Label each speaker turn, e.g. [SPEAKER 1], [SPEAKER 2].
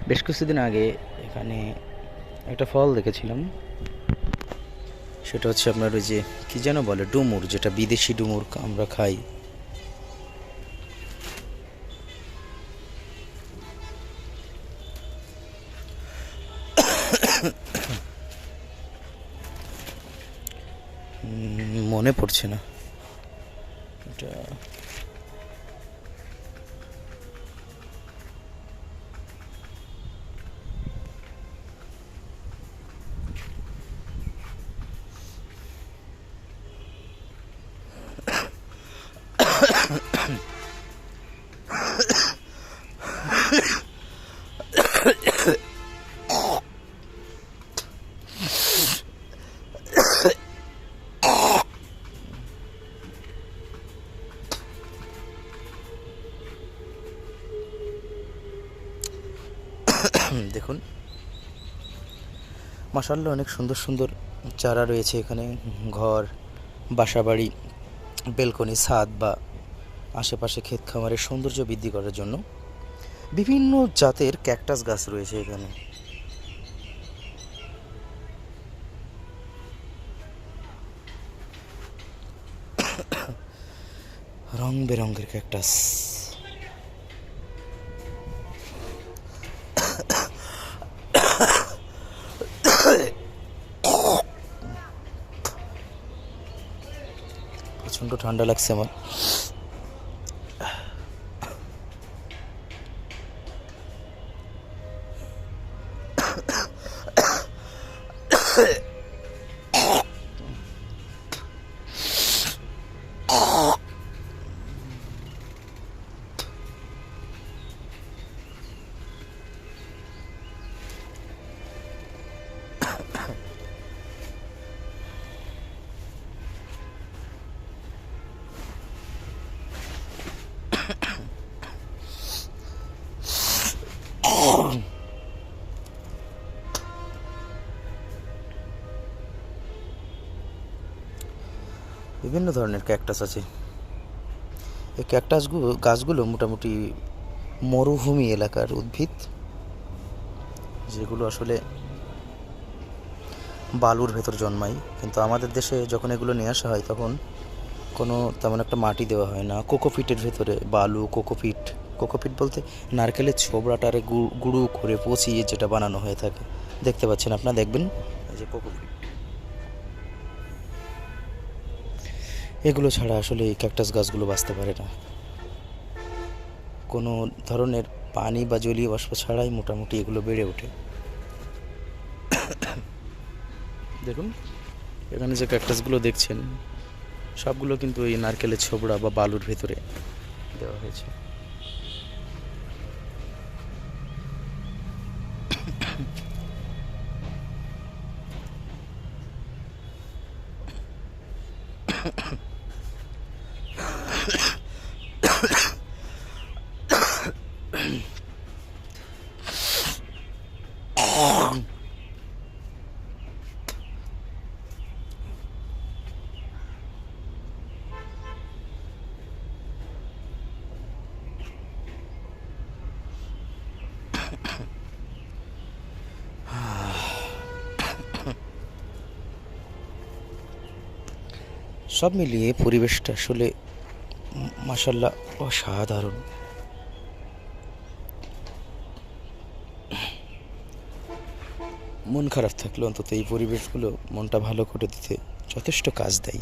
[SPEAKER 1] বেশ কিছুদিন আগে এখানে একটা ফল দেখেছিলাম, সেটা হচ্ছে আপনার ওই যে কি যেন বলে, ডুমুর, যেটা বিদেশি ডুমুর আমরা খাই। মনে পড়ছে না এটা। দেখুন, মাশাআল্লাহ অনেক সুন্দর সুন্দর চারা রয়েছে এখানে। ঘর, বাসাবাড়ি, বেলকনি, ছাদ বা আশেপাশে ক্ষেত খামারের সৌন্দর্য বৃদ্ধি করার জন্য বিভিন্ন জাতের ক্যাকটাস গাছ রয়েছে এখানে। রং বেরঙের ক্যাকটাস। প্রচণ্ড ঠান্ডা লাগছে আমার। বিভিন্ন ধরনের ক্যাকটাস আছে। এই গাছগুলো মোটামুটি মরুভূমি এলাকার উদ্ভিদ, যেগুলো আসলে বালুর ভেতর জন্মায়। কিন্তু আমাদের দেশে যখন এগুলো নিয়ে আসা হয় তখন কোনো তেমন একটা মাটি দেওয়া হয় না। কোকোপিটের ভেতরে বালু, কোকোপিট, কোকোপিট বলতে নারকেলের ছোবড়াটারে গুঁড়ো করে পচিয়ে যেটা বানানো হয়ে থাকে, দেখতে পাচ্ছেন আপনারা, দেখবেন এই যে কোকোপিট। এগুলো ছাড়া আসলে এই ক্যাকটাস গাছগুলো বাঁচতে পারে না। কোনো ধরনের পানি বা জলীয় বাষ্প ছাড়াই মোটামুটি এগুলো বেড়ে ওঠে। দেখুন, এখানে যে ক্যাকটাসগুলো দেখছেন সবগুলো কিন্তু এই নারকেলের ছোবড়া বা বালুর ভেতরে দেওয়া হয়েছে। সব মিলিয়ে পরিবেশটা আসলে মাশাআল্লাহ অসাধারণ। মন খারাপ থাকলে অন্তত এই পরিবেশগুলো মনটা ভালো করে দিতে যথেষ্ট কাজ দেয়।